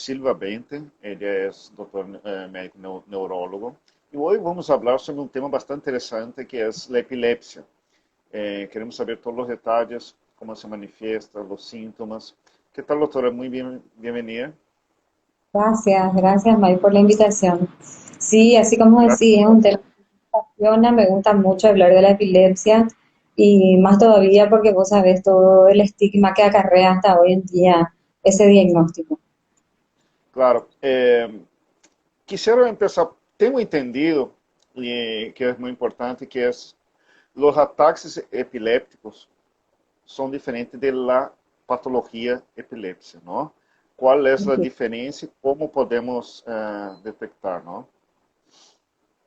Silva Bente, ele é doutor médico neurólogo. E hoje vamos falar sobre um tema bastante interessante que é a epilepsia. Queremos saber todos os detalhes, como se manifesta, os síntomas. Que tal, doutora? Muito bem-vinda. Gracias, gracias May por la invitación. Sí, así como Graças. decía, es un tema que me apasiona, me gusta mucho hablar de la epilepsia y más todavía porque vos sabés todo el estigma que acarrea hasta hoy en día ese diagnóstico. Claro. Quisiera empezar, tengo entendido, y que es muy importante, que es los ataques epilépticos son diferentes de la patología epilepsia, ¿no? ¿Cuál es la diferencia y cómo podemos detectar, ¿no?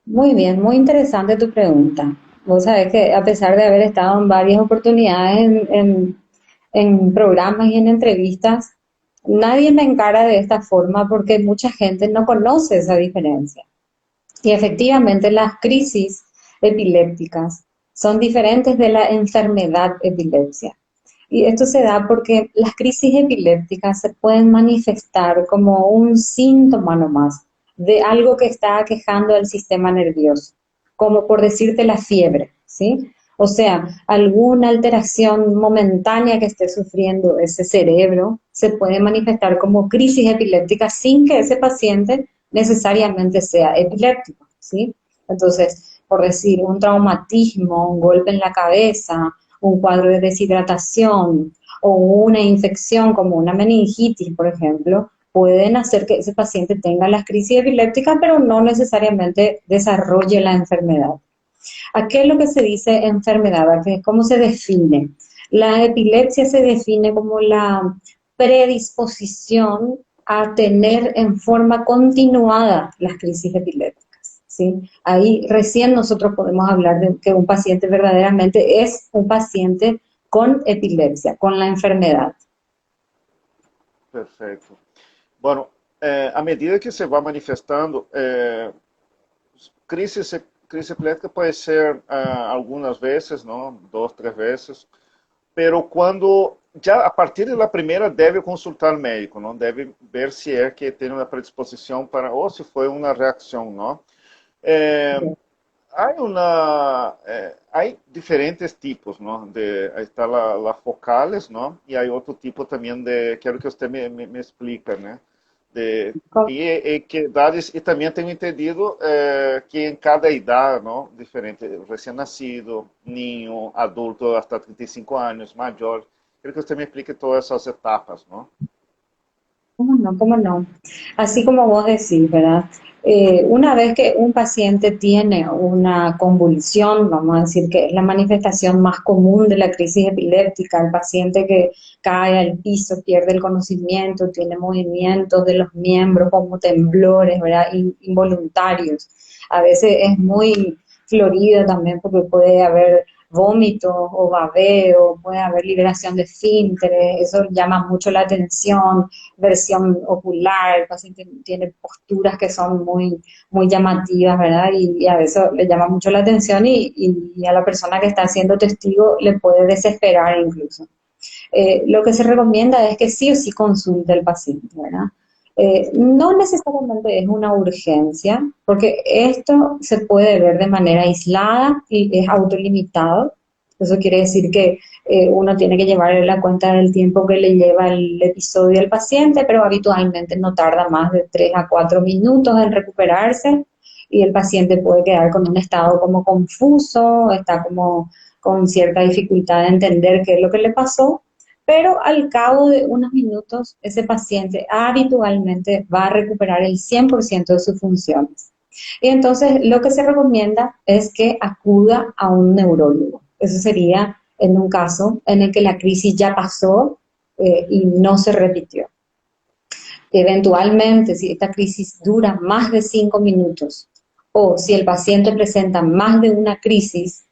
Muy bien, muy interesante tu pregunta. Vos sabés que a pesar de haber estado en varias oportunidades en programas y en entrevistas, nadie me encara de esta forma porque mucha gente no conoce esa diferencia. Y efectivamente las crisis epilépticas son diferentes de la enfermedad epilepsia. Y esto se da porque las crisis epilépticas se pueden manifestar como un síntoma nomás de algo que está aquejando al sistema nervioso, como por decirte la fiebre, ¿sí? O sea, alguna alteración momentánea que esté sufriendo ese cerebro se puede manifestar como crisis epiléptica sin que ese paciente necesariamente sea epiléptico, ¿sí? Entonces, por decir, un traumatismo, un golpe en la cabeza, un cuadro de deshidratación o una infección como una meningitis, por ejemplo, pueden hacer que ese paciente tenga las crisis epilépticas, pero no necesariamente desarrolle la enfermedad. ¿A qué es lo que se dice enfermedad? ¿A qué, cómo se define? La epilepsia se define como la predisposición a tener en forma continuada las crisis epilépticas, ¿sí? Ahí recién nosotros podemos hablar de que un paciente verdaderamente es un paciente con epilepsia, con la enfermedad. Perfeito. Bueno, à medida que se vai manifestando, crise epiléptica pode ser algumas vezes, não? Duas, três vezes, pero quando já a partir da primeira deve consultar o médico, não? Deve ver se é que tem uma predisposição para ou se foi uma reação, não? Eh, Hay diferentes tipos, ¿no? Ahí está la focales, ¿no? Y hay otro tipo también de, quiero que usted me explique, ¿no? Que edades, y también tengo entendido que en cada edad, ¿no? Diferente, recién nacido, niño, adulto hasta 35 años, mayor. Quiero que usted me explique todas esas etapas, ¿no? ¿Cómo no? ¿Cómo no? Así como vos decís, ¿verdad? Una vez que un paciente tiene una convulsión, vamos a decir que es la manifestación más común de la crisis epiléptica, el paciente que cae al piso, pierde el conocimiento, tiene movimientos de los miembros como temblores, ¿verdad? Involuntarios. A veces es muy florida también porque puede haber vómito o babeo, puede haber liberación de esfínteres, eso llama mucho la atención, versión ocular, el paciente tiene posturas que son muy llamativas, ¿verdad? Y a veces le llama mucho la atención y a la persona que está siendo testigo le puede desesperar incluso. Lo que se recomienda es que sí o sí consulte al paciente, ¿verdad? No necesariamente es una urgencia, porque esto se puede ver de manera aislada y es autolimitado. Eso quiere decir que uno tiene que llevar la cuenta del tiempo que le lleva el episodio al paciente, pero habitualmente no tarda más de 3 a 4 minutos en recuperarse y el paciente puede quedar con un estado como confuso, está como con cierta dificultad de entender qué es lo que le pasó, pero al cabo de unos minutos ese paciente habitualmente va a recuperar el 100% de sus funciones. Y entonces lo que se recomienda es que acuda a un neurólogo. Eso sería en un caso en el que la crisis ya pasó y no se repitió. Eventualmente, si esta crisis dura más de 5 minutos o si el paciente presenta más de una crisis,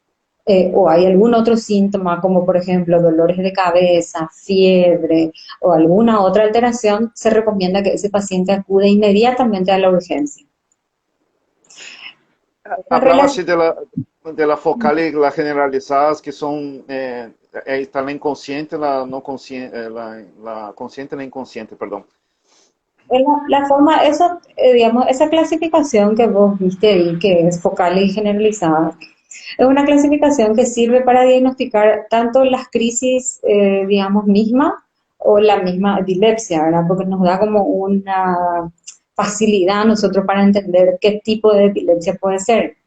o hay algún otro síntoma, como por ejemplo dolores de cabeza, fiebre o alguna otra alteración, se recomienda que ese paciente acude inmediatamente a la urgencia. La Hablaba-se relación, de la focal y las generalizadas que son, está la inconsciente, la no consciente, la consciente y la inconsciente, perdón. La forma, eso, digamos, esa clasificación que vos viste ahí, que es focal y generalizada, es una clasificación que sirve para diagnosticar tanto las crisis, digamos, mismas o la misma epilepsia, ¿verdad? Porque nos da como una facilidad a nosotros para entender qué tipo de epilepsia puede ser.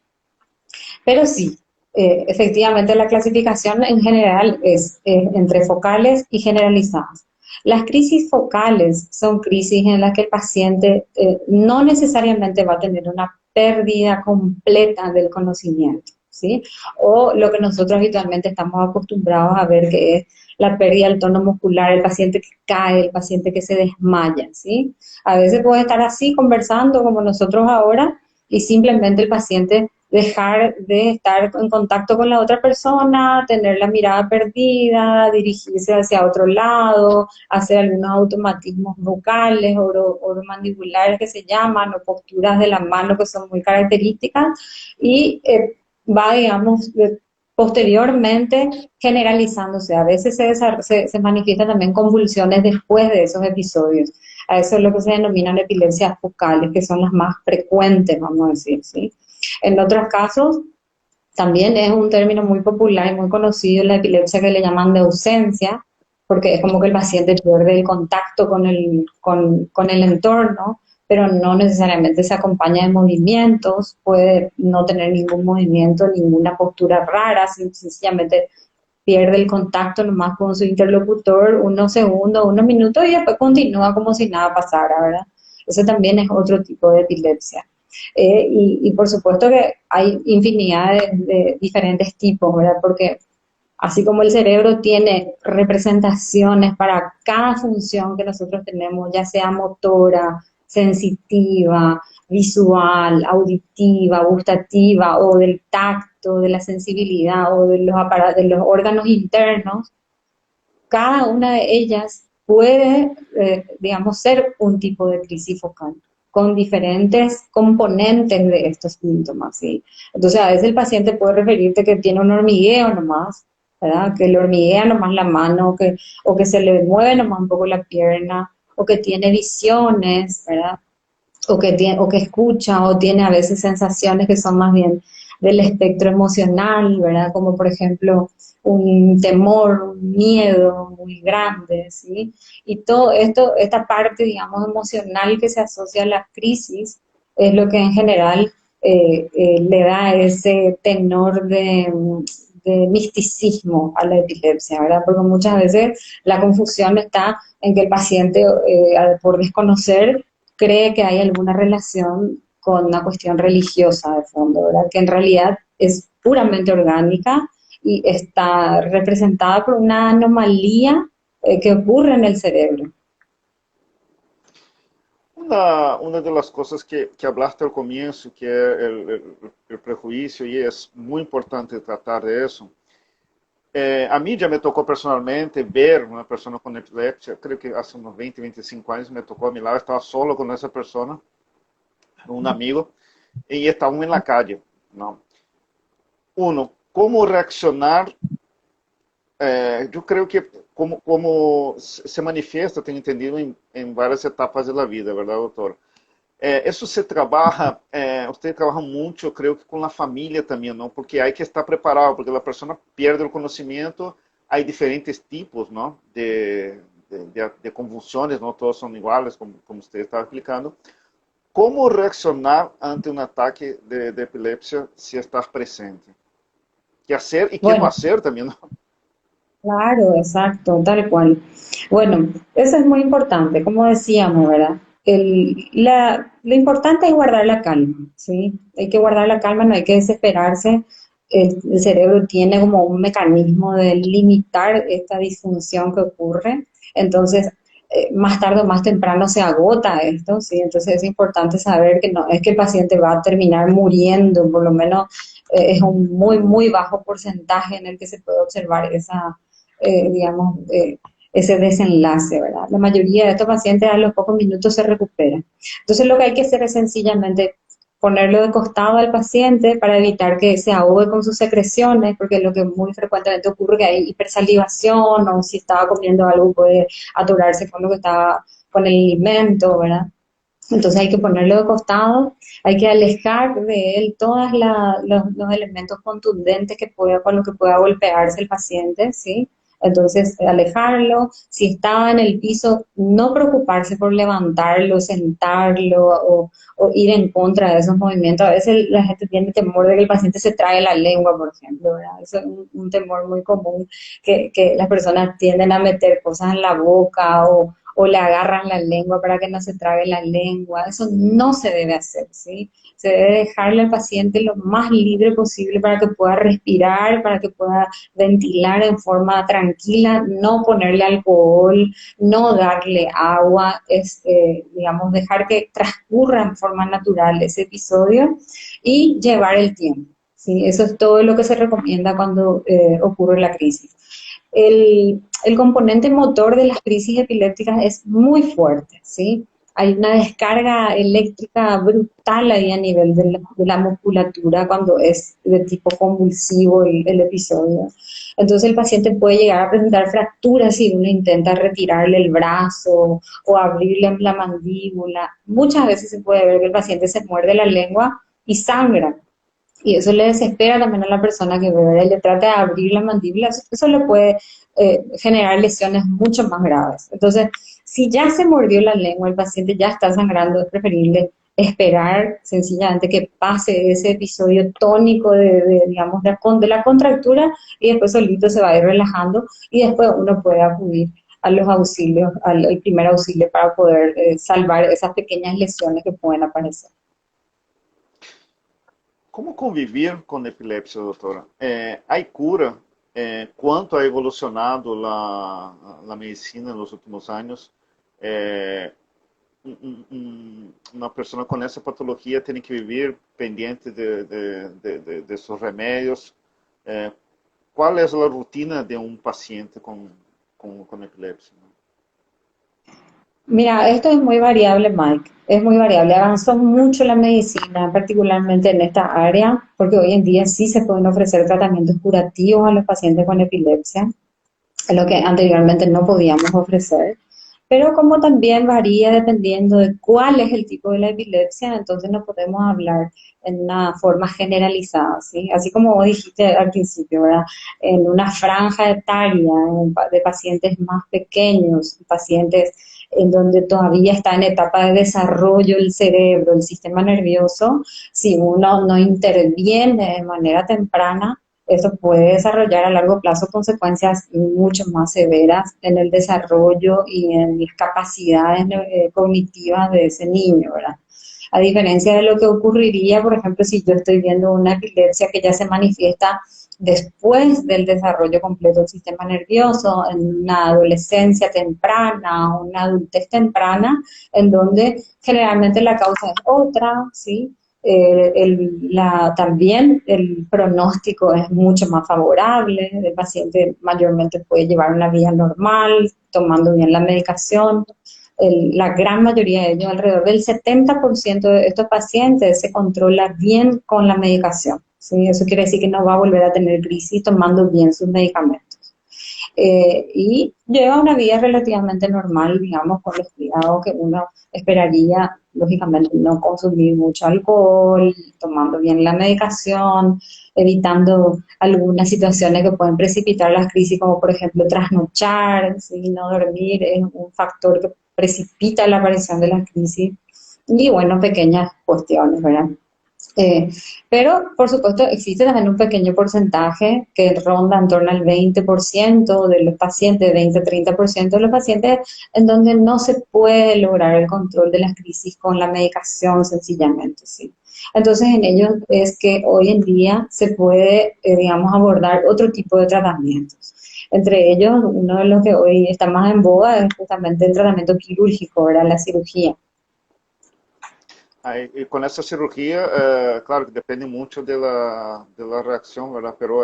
Pero sí, efectivamente la clasificación en general es entre focales y generalizadas. Las crisis focales son crisis en las que el paciente no necesariamente va a tener una pérdida completa del conocimiento, ¿sí? O lo que nosotros habitualmente estamos acostumbrados a ver que es la pérdida del tono muscular, el paciente que cae, el paciente que se desmaya, ¿sí? A veces puede estar así conversando como nosotros ahora y simplemente el paciente dejar de estar en contacto con la otra persona, tener la mirada perdida, dirigirse hacia otro lado, hacer algunos automatismos vocales o oromandibulares que se llaman, o posturas de la mano que son muy características, y va, digamos, posteriormente generalizándose. A veces se manifiestan también convulsiones después de esos episodios. A eso es lo que se denominan epilepsias focales, que son las más frecuentes, vamos a decir, ¿sí? En otros casos, también es un término muy popular y muy conocido la epilepsia que le llaman de ausencia, porque es como que el paciente pierde el contacto con el entorno, pero no necesariamente se acompaña de movimientos, puede no tener ningún movimiento, ninguna postura rara, sencillamente pierde el contacto nomás con su interlocutor unos segundos, unos minutos y después continúa como si nada pasara, ¿verdad? Eso también es otro tipo de epilepsia. Y por supuesto que hay infinidad de diferentes tipos, ¿verdad? Porque así como el cerebro tiene representaciones para cada función que nosotros tenemos, ya sea motora, sensitiva, visual, auditiva, gustativa, o del tacto, de la sensibilidad, o de los aparatos, de los órganos internos, cada una de ellas puede, digamos, ser un tipo de crisis focal con diferentes componentes de estos síntomas, ¿sí? Entonces, a veces el paciente puede referirte que tiene un hormigueo nomás, ¿verdad? Que le hormiguea nomás la mano, o que se le mueve nomás un poco la pierna, o que tiene visiones, ¿verdad? O que escucha o tiene a veces sensaciones que son más bien del espectro emocional, ¿verdad? Como por ejemplo un temor, un miedo muy grande, ¿sí? Y todo esto, esta parte, digamos, emocional que se asocia a la crisis, es lo que en general le da ese tenor de misticismo a la epilepsia, ¿verdad? Porque muchas veces la confusión está en que el paciente, por desconocer, cree que hay alguna relación con una cuestión religiosa de fondo, ¿verdad? Que en realidad es puramente orgánica y está representada por una anomalía que ocurre en el cerebro. Una de las cosas que hablaste al comienzo, que es el prejuicio, y es muy importante tratar de eso. A mí ya me tocó personalmente ver una persona con epilepsia, creo que hace unos 20, 25 años me tocó a mi lado, estaba solo con esa persona, un amigo, y estábamos en la calle, ¿no? Uno, ¿cómo reaccionar? Yo creo que como se manifiesta, tengo entendido, en varias etapas de la vida, ¿verdad, doctor? Eso se trabaja, usted trabaja mucho, creo que con la familia también, ¿no? Porque hay que estar preparado, porque la persona pierde el conocimiento, hay diferentes tipos, ¿no? De convulsiones, no todos son iguales, como usted estaba explicando. ¿Cómo reaccionar ante un ataque de epilepsia si estás presente? ¿Qué hacer y qué no Bueno, hacer también, ¿no? claro, exacto, tal cual. Bueno, eso es muy importante, como decíamos, ¿verdad? Lo importante es guardar la calma, ¿sí? Hay que guardar la calma, no hay que desesperarse. El cerebro tiene como un mecanismo de limitar esta disfunción que ocurre. Entonces, más tarde o más temprano se agota esto, ¿sí? Entonces es importante saber que no es que el paciente va a terminar muriendo, por lo menos es un muy, muy bajo porcentaje en el que se puede observar digamos, ese desenlace, ¿verdad? La mayoría de estos pacientes a los pocos minutos se recuperan. Entonces lo que hay que hacer es sencillamente ponerlo de costado al paciente para evitar que se ahogue con sus secreciones, porque lo que muy frecuentemente ocurre es que hay hipersalivación o si estaba comiendo algo puede atorarse con lo que estaba, con el alimento, ¿verdad? Entonces hay que ponerlo de costado, hay que alejar de él todos los elementos contundentes que pueda, con los que pueda golpearse el paciente, ¿sí? Entonces, alejarlo, si estaba en el piso, no preocuparse por levantarlo, sentarlo o ir en contra de esos movimientos. A veces la gente tiene temor de que el paciente se trague la lengua, por ejemplo, ¿verdad? Eso es un temor muy común que las personas tienden a meter cosas en la boca o le agarran la lengua para que no se trague la lengua. Eso no se debe hacer, ¿sí? Se debe dejarle al paciente lo más libre posible para que pueda respirar, para que pueda ventilar en forma tranquila, no ponerle alcohol, no darle agua, digamos, dejar que transcurra en forma natural ese episodio y llevar el tiempo. ¿Sí? Eso es todo lo que se recomienda cuando ocurre la crisis. El componente motor de las crisis epilépticas es muy fuerte, ¿sí? Hay una descarga eléctrica brutal ahí a nivel de la musculatura cuando es de tipo convulsivo el episodio. Entonces el paciente puede llegar a presentar fracturas si uno intenta retirarle el brazo o abrirle la mandíbula. Muchas veces se puede ver que el paciente se muerde la lengua y sangra. Y eso le desespera también a la persona que ve, le trata de abrir la mandíbula, eso le puede generar lesiones mucho más graves. Entonces, si ya se mordió la lengua, el paciente ya está sangrando, es preferible esperar sencillamente que pase ese episodio tónico digamos, de la contractura y después solito se va a ir relajando y después uno puede acudir a los auxilios, al primer auxilio para poder salvar esas pequeñas lesiones que pueden aparecer. Como convivir com epilepsia, doutora? Há cura? Quanto ha evolucionado a medicina nos últimos anos? Uma pessoa com essa patologia tem que viver pendiente de seus remédios. Qual é a rotina de um paciente com epilepsia? Mira, esto es muy variable, Mike. Es muy variable. Avanzó mucho la medicina, particularmente en esta área, porque hoy en día sí se pueden ofrecer tratamientos curativos a los pacientes con epilepsia, lo que anteriormente no podíamos ofrecer. Pero como también varía dependiendo de cuál es el tipo de la epilepsia, entonces no podemos hablar en una forma generalizada, ¿sí? Así como vos dijiste al principio, ¿verdad? En una franja etaria de pacientes más pequeños, pacientes en donde todavía está en etapa de desarrollo el cerebro, el sistema nervioso, si uno no interviene de manera temprana, eso puede desarrollar a largo plazo consecuencias mucho más severas en el desarrollo y en las capacidades cognitivas de ese niño, ¿verdad? A diferencia de lo que ocurriría, por ejemplo, si yo estoy viendo una epilepsia que ya se manifiesta después del desarrollo completo del sistema nervioso, en una adolescencia temprana o una adultez temprana, en donde generalmente la causa es otra, ¿sí? También el pronóstico es mucho más favorable, el paciente mayormente puede llevar una vida normal, tomando bien la medicación. La gran mayoría de ellos, alrededor del 70% de estos pacientes, se controla bien con la medicación. ¿Sí? Eso quiere decir que no va a volver a tener crisis tomando bien sus medicamentos. Y lleva una vida relativamente normal, digamos, con los cuidados que uno esperaría, lógicamente no consumir mucho alcohol, tomando bien la medicación, evitando algunas situaciones que pueden precipitar las crisis, como por ejemplo trasnochar, ¿sí? No dormir es un factor que precipita la aparición de la crisis, y bueno, pequeñas cuestiones, ¿verdad? Eh, pero, por supuesto, existe también un pequeño porcentaje que ronda en torno al 20% de los pacientes, 20-30% de los pacientes, en donde no se puede lograr el control de las crisis con la medicación sencillamente, ¿sí? Entonces, en ellos es que hoy en día se puede, digamos, abordar otro tipo de tratamientos. Entre ellos, uno de los que hoy está más en boga es justamente el tratamiento quirúrgico, ¿verdad? La cirugía. Aí, e com essa cirurgia, claro que depende muito da reação, ¿verdad? Pero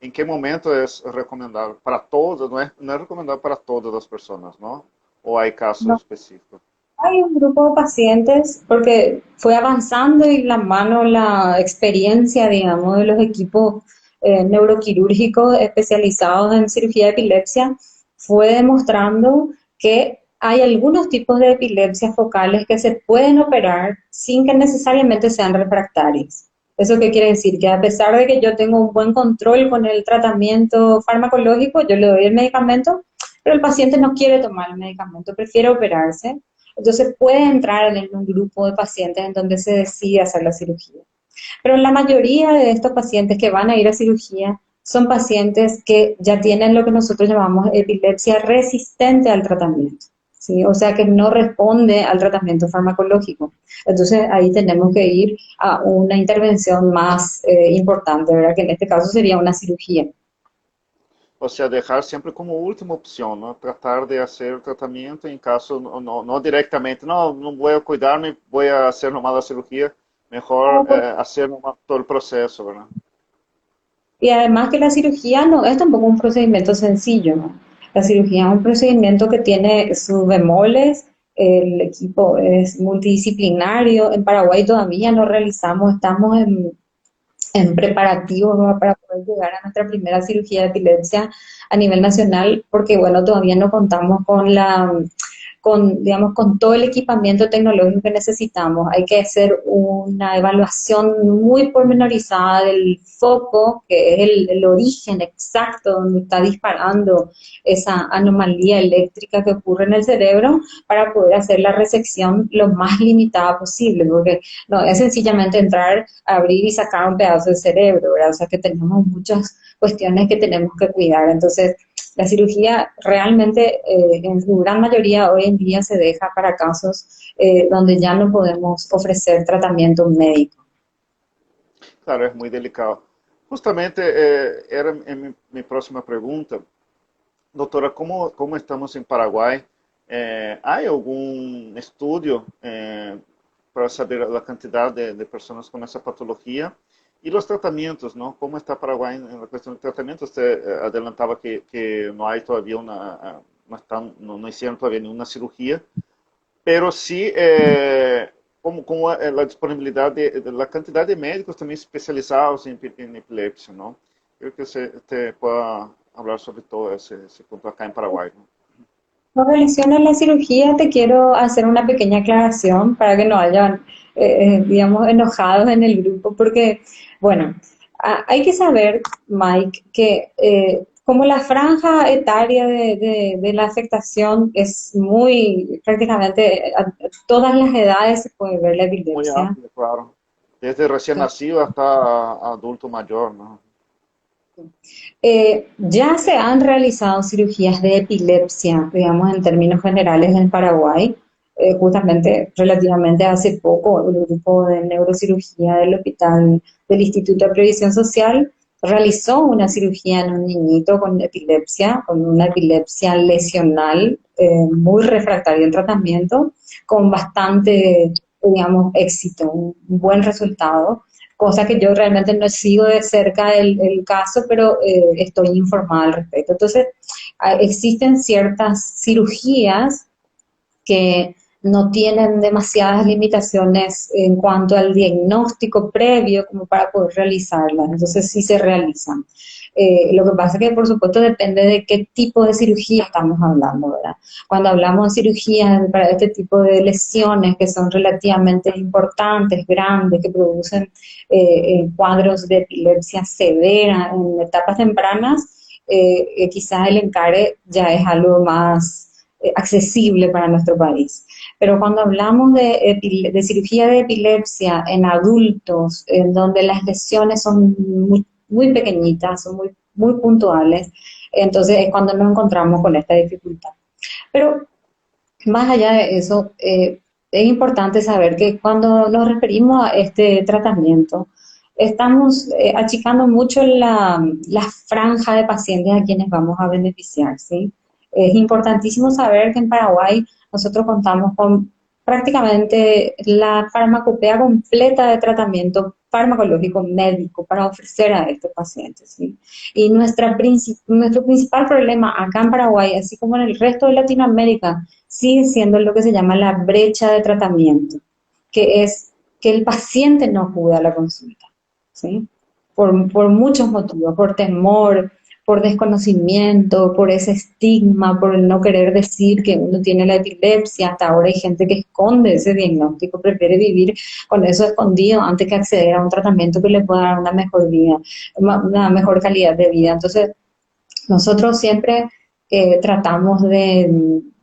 em que momento é recomendável? Para todas, não é recomendável para todas as pessoas, não? Ou há casos No. específicos? Hay un grupo de pacientes, porque fue avanzando y la mano, la experiencia, digamos, de los equipos neuroquirúrgicos especializados en cirugía de epilepsia, fue demostrando que hay algunos tipos de epilepsias focales que se pueden operar sin que necesariamente sean refractarias. ¿Eso qué quiere decir? Que a pesar de que yo tengo un buen control con el tratamiento farmacológico, yo le doy el medicamento, pero el paciente no quiere tomar el medicamento, prefiere operarse. Entonces puede entrar en un grupo de pacientes en donde se decide hacer la cirugía. Pero la mayoría de estos pacientes que van a ir a cirugía son pacientes que ya tienen lo que nosotros llamamos epilepsia resistente al tratamiento, ¿sí? O sea, que no responde al tratamiento farmacológico. Entonces ahí tenemos que ir a una intervención más importante, ¿verdad? Que en este caso sería una cirugía. O sea, dejar siempre como última opción, ¿no? Tratar de hacer el tratamiento en caso, no directamente, no voy a cuidarme, voy a hacer nomás la cirugía, mejor hacer nomás todo el proceso, ¿verdad? Y además que la cirugía no es tampoco un procedimiento sencillo, ¿no? La cirugía es un procedimiento que tiene sus bemoles, el equipo es multidisciplinario. En Paraguay todavía no realizamos, estamos en preparativos, ¿no?, para poder llegar a nuestra primera cirugía de epilepsia a nivel nacional, porque bueno, todavía no contamos con digamos, con todo el equipamiento tecnológico que necesitamos. Hay que hacer una evaluación muy pormenorizada del foco, que es el origen exacto donde está disparando esa anomalía eléctrica que ocurre en el cerebro, para poder hacer la resección lo más limitada posible, porque no es sencillamente entrar, abrir y sacar un pedazo del cerebro, ¿verdad? O sea que tenemos muchas cuestiones que tenemos que cuidar. Entonces, la cirugía realmente en su gran mayoría hoy en día se deja para casos donde ya no podemos ofrecer tratamiento médico. Claro, es muy delicado. Justamente era mi próxima pregunta. Doctora, ¿cómo estamos en Paraguay? ¿Hay algún estudio para saber la cantidad de personas con esa patología? Y los tratamientos, ¿no? ¿Cómo está Paraguay en la cuestión de tratamiento? Usted adelantaba que no hay todavía no hicieron todavía ninguna cirugía, pero sí como la disponibilidad de la cantidad de médicos también especializados en epilepsia, ¿no? Creo que te pueda hablar sobre todo ese punto acá en Paraguay, ¿no? Con relación a la cirugía, te quiero hacer una pequeña aclaración para que no hayan, digamos, enojados en el grupo, porque, bueno, hay que saber, Mike, que como la franja etaria de la afectación es muy, prácticamente a todas las edades se puede ver la Muy epilepsia. amplio, claro. Desde recién nacido hasta adulto mayor, ¿no? Ya se han realizado cirugías de epilepsia, digamos, en términos generales en Paraguay. Justamente relativamente hace poco, el grupo de neurocirugía del hospital del Instituto de Previsión Social realizó una cirugía en un niñito con una epilepsia lesional, muy refractaria al tratamiento, con bastante, digamos, éxito, un buen resultado, cosa que yo realmente no sigo de cerca el caso, pero estoy informada al respecto. Entonces, existen ciertas cirugías que no tienen demasiadas limitaciones en cuanto al diagnóstico previo como para poder realizarlas, entonces sí se realizan. Lo que pasa es que por supuesto depende de qué tipo de cirugía estamos hablando, ¿verdad? Cuando hablamos de cirugías para este tipo de lesiones que son relativamente importantes, grandes, que producen cuadros de epilepsia severa en etapas tempranas, quizás el encare ya es algo más accesible para nuestro país. Pero cuando hablamos de cirugía de epilepsia en adultos, en donde las lesiones son muy pequeñitas, son muy puntuales, entonces es cuando nos encontramos con esta dificultad. Pero más allá de eso, es importante saber que cuando nos referimos a este tratamiento, estamos achicando mucho la franja de pacientes a quienes vamos a beneficiar, ¿sí? Es importantísimo saber que en Paraguay nosotros contamos con prácticamente la farmacopea completa de tratamiento farmacológico médico para ofrecer a estos pacientes, ¿sí? Y nuestro principal problema acá en Paraguay, así como en el resto de Latinoamérica, sigue siendo lo que se llama la brecha de tratamiento, que es que el paciente no acude a la consulta, ¿sí? Por muchos motivos, por temor, por desconocimiento, por ese estigma, por el no querer decir que uno tiene la epilepsia. Hasta ahora hay gente que esconde ese diagnóstico, prefiere vivir con eso escondido antes que acceder a un tratamiento que le pueda dar una mejor vida, una mejor calidad de vida. Entonces, nosotros siempre tratamos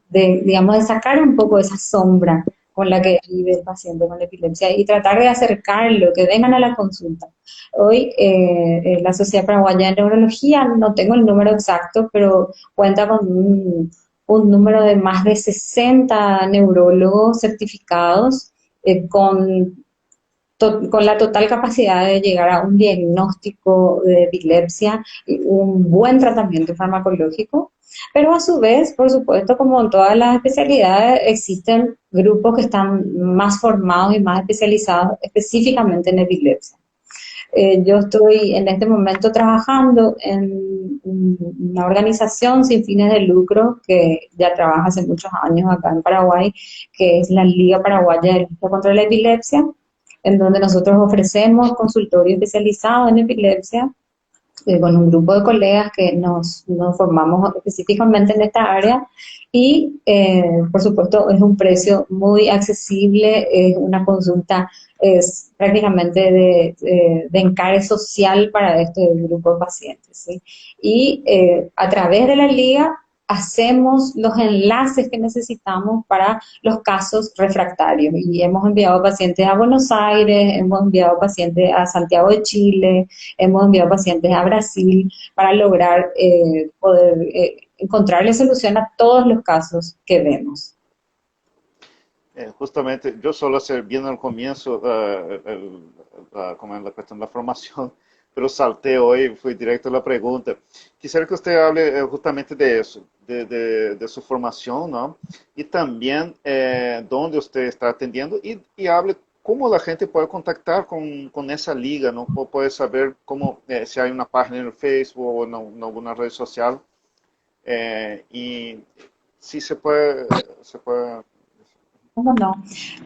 digamos, de sacar un poco esa sombra con la que vive el paciente con epilepsia y tratar de acercarlo, que vengan a la consulta. Hoy la Sociedad Paraguaya de Neurología, no tengo el número exacto, pero cuenta con un número de más de 60 neurólogos certificados con la total capacidad de llegar a un diagnóstico de epilepsia y un buen tratamiento farmacológico, pero a su vez, por supuesto, como en todas las especialidades, existen grupos que están más formados y más especializados específicamente en epilepsia. Yo estoy en este momento trabajando en una organización sin fines de lucro que ya trabaja hace muchos años acá en Paraguay, que es la Liga Paraguaya de Lucha contra la Epilepsia, en donde nosotros ofrecemos consultorio especializado en epilepsia con un grupo de colegas que nos formamos específicamente en esta área y por supuesto es un precio muy accesible, es una consulta es prácticamente de encare social para este grupo de pacientes, ¿sí? Y a través de la liga hacemos los enlaces que necesitamos para los casos refractarios y hemos enviado pacientes a Buenos Aires, hemos enviado pacientes a Santiago de Chile, hemos enviado pacientes a Brasil para lograr poder encontrarle solución a todos los casos que vemos. Justamente, yo solo hacer bien al comienzo como en la cuestión de la formación, pero salté hoy, fui directo a la pregunta. Quisiera que usted hable justamente de eso, de su formación, ¿no? Y también dónde usted está atendiendo y hable cómo la gente puede contactar con esa liga, ¿no? O puede saber cómo, si hay una página en el Facebook o en alguna red social. Y si se puede. ¿Cómo no?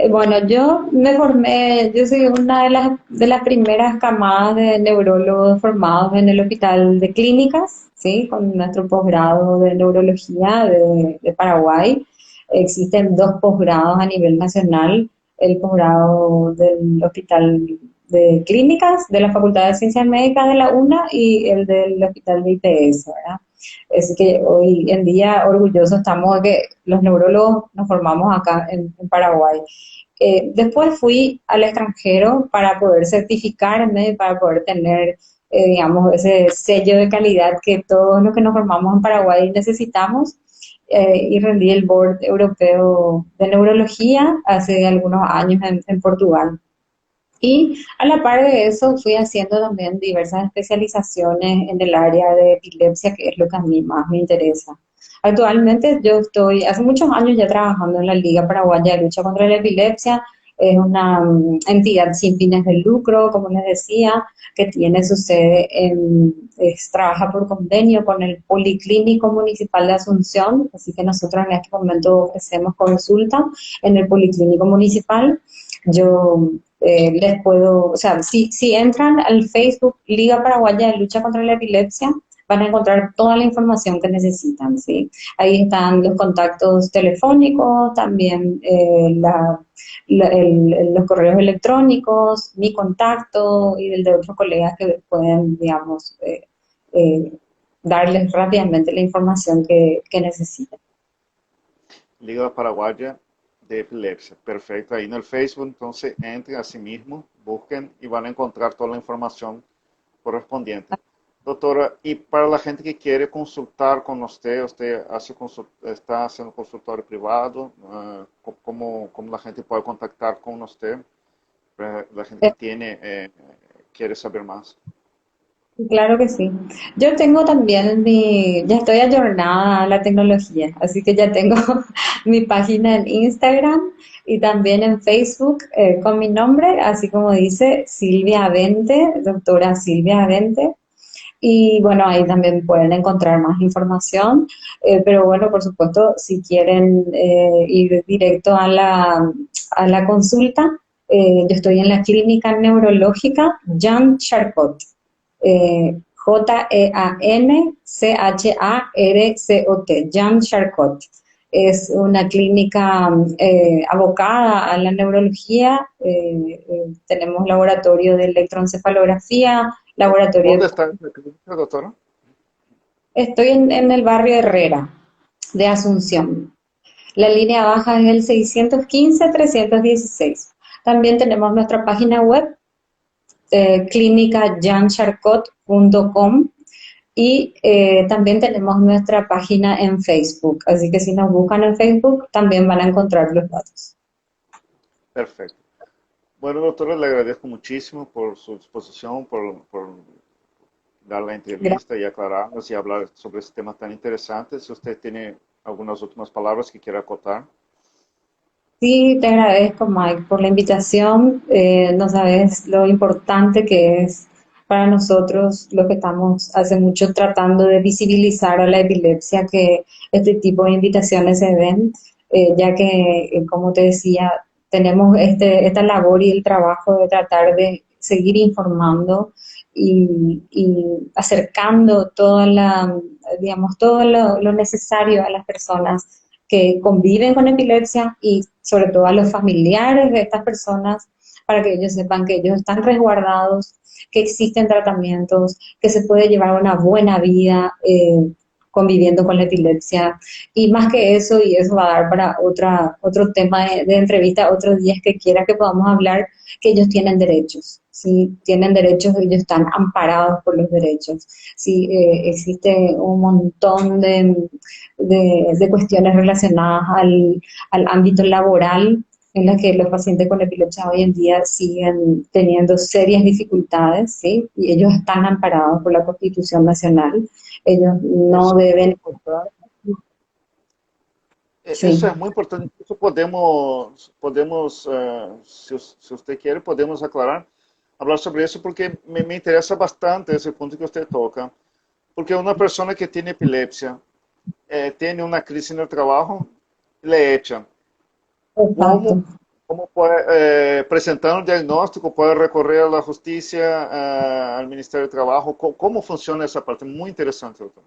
Bueno, yo me formé, yo soy una de las primeras camadas de neurólogos formados en el Hospital de Clínicas, ¿sí? Con nuestro posgrado de neurología de Paraguay. Existen dos posgrados a nivel nacional, el posgrado del Hospital de Clínicas de la Facultad de Ciencias Médicas de la UNA y el del Hospital de IPS, ¿verdad? Es que hoy en día orgullosos estamos de que los neurólogos nos formamos acá en Paraguay. Después fui al extranjero para poder certificarme, para poder tener, digamos, ese sello de calidad que todos los que nos formamos en Paraguay necesitamos. Y rendí el Board Europeo de Neurología hace algunos años en Portugal. Y a la par de eso fui haciendo también diversas especializaciones en el área de epilepsia, que es lo que a mí más me interesa. Actualmente yo estoy, hace muchos años ya trabajando en la Liga Paraguaya de Lucha contra la Epilepsia. Es una entidad sin fines de lucro, como les decía, que tiene su sede trabaja por convenio con el Policlínico Municipal de Asunción, así que nosotros en este momento ofrecemos consulta en el Policlínico Municipal. Yo les puedo, o sea, si entran al Facebook Liga Paraguaya de Lucha contra la Epilepsia, van a encontrar toda la información que necesitan, ¿sí? Ahí están los contactos telefónicos, también los correos electrónicos, mi contacto y el de otros colegas que pueden, digamos, eh, darles rápidamente la información que necesitan. Liga Paraguaya de Epilepsia. Perfecto. Ahí en el Facebook, entonces entren a sí mismo, busquen y van a encontrar toda la información correspondiente. Doctora, y para la gente que quiere consultar con usted está haciendo consultorio privado, ¿cómo la gente puede contactar con usted? La gente que quiere saber más. Claro que sí. Yo tengo también ya estoy ayornada a la tecnología, así que ya tengo mi página en Instagram y también en Facebook con mi nombre, así como dice Silvia Avente, doctora Silvia Avente. Y bueno, ahí también pueden encontrar más información, pero bueno, por supuesto, si quieren ir directo a la consulta, yo estoy en la clínica neurológica Jean Charcot, Jean-Charcot, Jean Charcot. Es una clínica abocada a la neurología. Tenemos laboratorio de electroencefalografía, laboratorio ¿Dónde de... está esa clínica, doctora? Estoy en el barrio Herrera de Asunción. La línea baja es el 615-316. También tenemos nuestra página web, clínicajancharcot.com, y también tenemos nuestra página en Facebook. Así que si nos buscan en Facebook, también van a encontrar los datos. Perfecto. Bueno, doctora, le agradezco muchísimo por su disposición, por dar la Gracias. entrevista y aclararnos y hablar sobre este tema tan interesante. Si usted tiene algunas últimas palabras que quiera acotar. Sí, te agradezco, Mike, por la invitación. No sabes lo importante que es para nosotros, lo que estamos hace mucho tratando de visibilizar a la epilepsia, que este tipo de invitaciones se den, ya que, como te decía, tenemos esta labor y el trabajo de tratar de seguir informando y acercando digamos, todo lo necesario a las personas que conviven con epilepsia y sobre todo a los familiares de estas personas para que ellos sepan que ellos están resguardados, que existen tratamientos, que se puede llevar una buena vida conviviendo con la epilepsia. Y más que eso, y eso va a dar para otro tema de entrevista, otros días que quiera que podamos hablar, que ellos tienen derechos. Sí, tienen derechos, ellos están amparados por los derechos. Sí, existe un montón de cuestiones relacionadas al ámbito laboral en las que los pacientes con epilepsia hoy en día siguen teniendo serias dificultades, ¿sí? Y ellos están amparados por la Constitución Nacional. Ellos no Eso es muy deben, importante. Eso sí. es muy importante. Incluso podemos si usted quiere, podemos aclarar, hablar sobre eso porque me interesa bastante ese punto que usted toca. Porque una persona que tiene epilepsia, tiene una crisis en el trabajo, le echan. Exacto. ¿Cómo, cómo puede, presentar un diagnóstico, puede recorrer a la justicia, al Ministerio de Trabajo? ¿Cómo funciona esa parte? Muy interesante, doctor.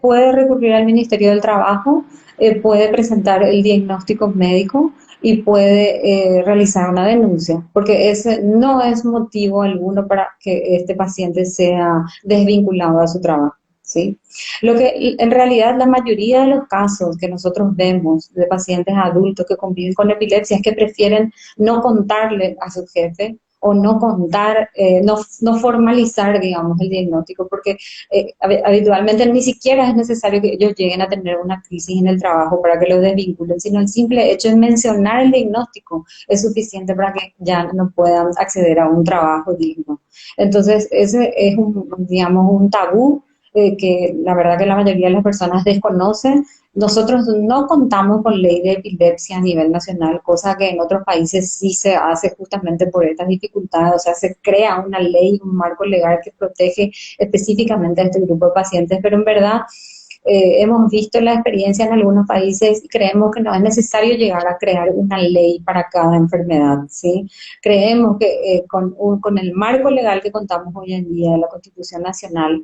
Puede recurrir al Ministerio del Trabajo, puede presentar el diagnóstico médico y puede realizar una denuncia, porque ese no es motivo alguno para que este paciente sea desvinculado a su trabajo. ¿Sí? Lo que en realidad la mayoría de los casos que nosotros vemos de pacientes adultos que conviven con epilepsia es que prefieren no contarle a su jefe o no contar, no formalizar, digamos, el diagnóstico, porque habitualmente ni siquiera es necesario que ellos lleguen a tener una crisis en el trabajo para que los desvinculen, sino el simple hecho de mencionar el diagnóstico es suficiente para que ya no puedan acceder a un trabajo digno. Entonces, ese es digamos, un tabú que la verdad que la mayoría de las personas desconocen. Nosotros no contamos con ley de epilepsia a nivel nacional, cosa que en otros países sí se hace justamente por estas dificultades. O sea, se crea una ley, un marco legal que protege específicamente a este grupo de pacientes, pero en verdad hemos visto la experiencia en algunos países y creemos que no es necesario llegar a crear una ley para cada enfermedad, ¿sí? Creemos que con el marco legal que contamos hoy en día de la Constitución Nacional,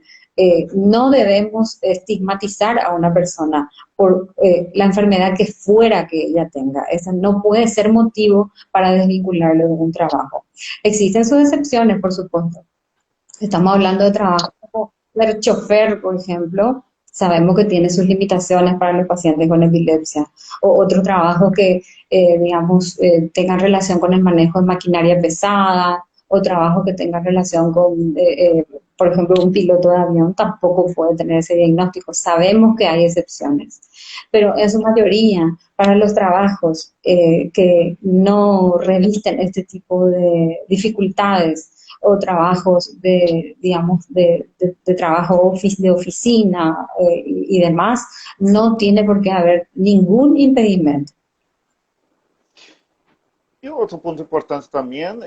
no debemos estigmatizar a una persona por la enfermedad que fuera que ella tenga. Ese no puede ser motivo para desvincularlo de un trabajo. Existen sus excepciones, por supuesto. Estamos hablando de trabajo como ser chofer, por ejemplo. Sabemos que tiene sus limitaciones para los pacientes con epilepsia. O otro trabajo que, digamos, tengan relación con el manejo de maquinaria pesada, o trabajo que tenga relación con, por ejemplo, un piloto de avión tampoco puede tener ese diagnóstico. Sabemos que hay excepciones, pero en su mayoría, para los trabajos que no revisten este tipo de dificultades, o trabajos digamos, de trabajo de oficina y demás, no tiene por qué haber ningún impedimento. Y otro punto importante también,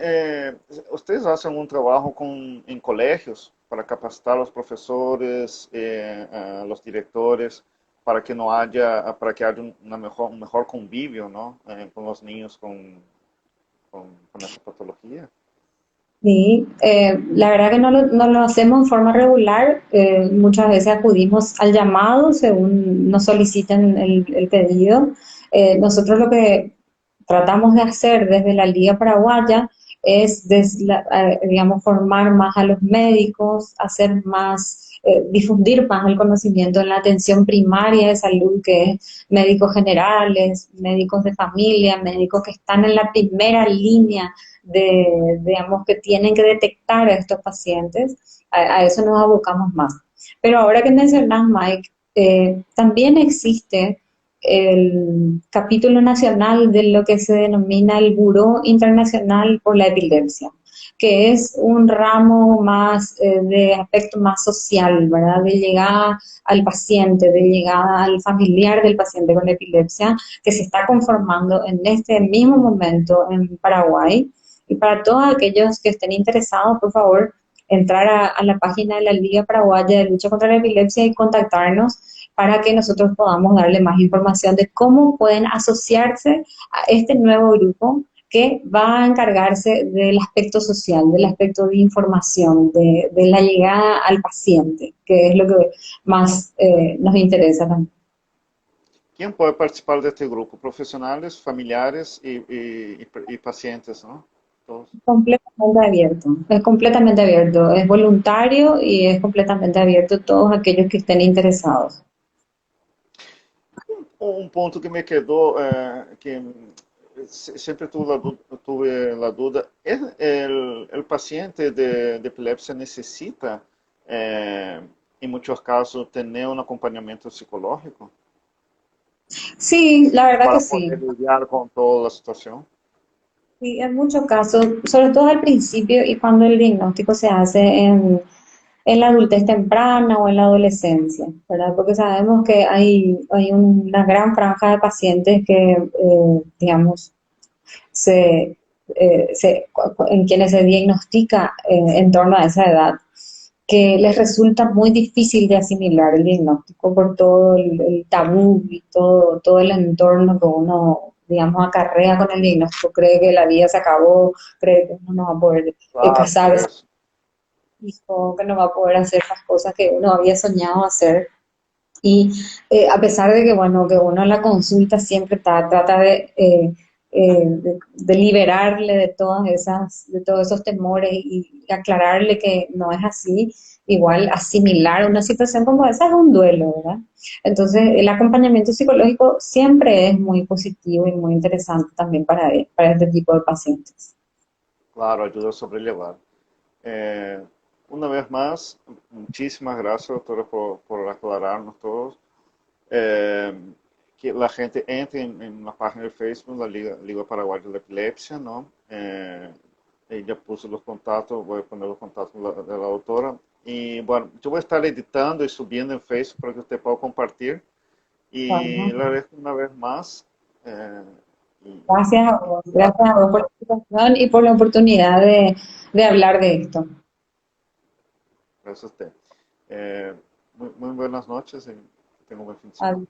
ustedes hacen un trabajo en colegios para capacitar a los profesores, a los directores, para que haya un mejor convivio, ¿no? Con los niños con esa patología. Sí, la verdad que no lo hacemos en forma regular. Muchas veces acudimos al llamado según nos soliciten el pedido. Nosotros lo que tratamos de hacer desde la Liga Paraguaya es, digamos, formar más a los médicos, hacer más, difundir más el conocimiento en la atención primaria de salud, que es médicos generales, médicos de familia, médicos que están en la primera línea digamos, que tienen que detectar a estos pacientes, a eso nos abocamos más. Pero ahora que mencionas, Mike, también existe el capítulo nacional de lo que se denomina el Buró Internacional por la Epilepsia, que es un ramo más de aspecto más social, ¿verdad? De llegada al paciente, de llegada al familiar del paciente con epilepsia, que se está conformando en este mismo momento en Paraguay. Y para todos aquellos que estén interesados, por favor, entrar a la página de la Liga Paraguaya de Lucha contra la Epilepsia y contactarnos para que nosotros podamos darle más información de cómo pueden asociarse a este nuevo grupo que va a encargarse del aspecto social, del aspecto de información, de la llegada al paciente, que es lo que más nos interesa también. ¿Quién puede participar de este grupo? Profesionales, familiares y pacientes, ¿no? Todos. Completamente abierto, es completamente abierto, es voluntario y es completamente abierto a todos aquellos que estén interesados. Un ponto que me quedó, que siempre tuve la duda, ¿es el paciente de epilepsia necesita, en muchos casos, tener un acompañamiento psicológico Sí, la verdad que para sí. poder lidiar con toda la situación? Sí, en muchos casos, sobre todo al principio y cuando el diagnóstico se hace en la adultez temprana o en la adolescencia, ¿verdad? Porque sabemos que hay una gran franja de pacientes que, digamos, se, en quienes se diagnostica en torno a esa edad, que les resulta muy difícil de asimilar el diagnóstico por todo el tabú y todo el entorno que uno, digamos, acarrea con el diagnóstico. Cree que la vida se acabó, cree que uno no va a poder Claro, casarse, eso. hijo, que no va a poder hacer las cosas que uno había soñado hacer. Y a pesar de que, bueno, que uno en la consulta siempre trata de liberarle de de todos esos temores y aclararle que no es así, igual asimilar una situación como esa es un duelo, ¿verdad? Entonces, el acompañamiento psicológico siempre es muy positivo y muy interesante también para este tipo de pacientes. Claro, ayuda a sobrellevar. Eh, una vez más, muchísimas gracias, doctora, por aclararnos todos. Eh, que la gente entre en la página de Facebook, la Liga Paraguaya de la Epilepsia, ¿no? Ella puso los contactos, voy a poner los contactos de la autora. Y bueno, yo voy a estar editando y subiendo en Facebook para que usted pueda compartir. Y Bueno, le agradezco una vez más. eh, y, gracias a vos por la invitación y por la oportunidad de hablar de esto. gracias a usted. Muy buenas noches y que tenga un buen fin de semana.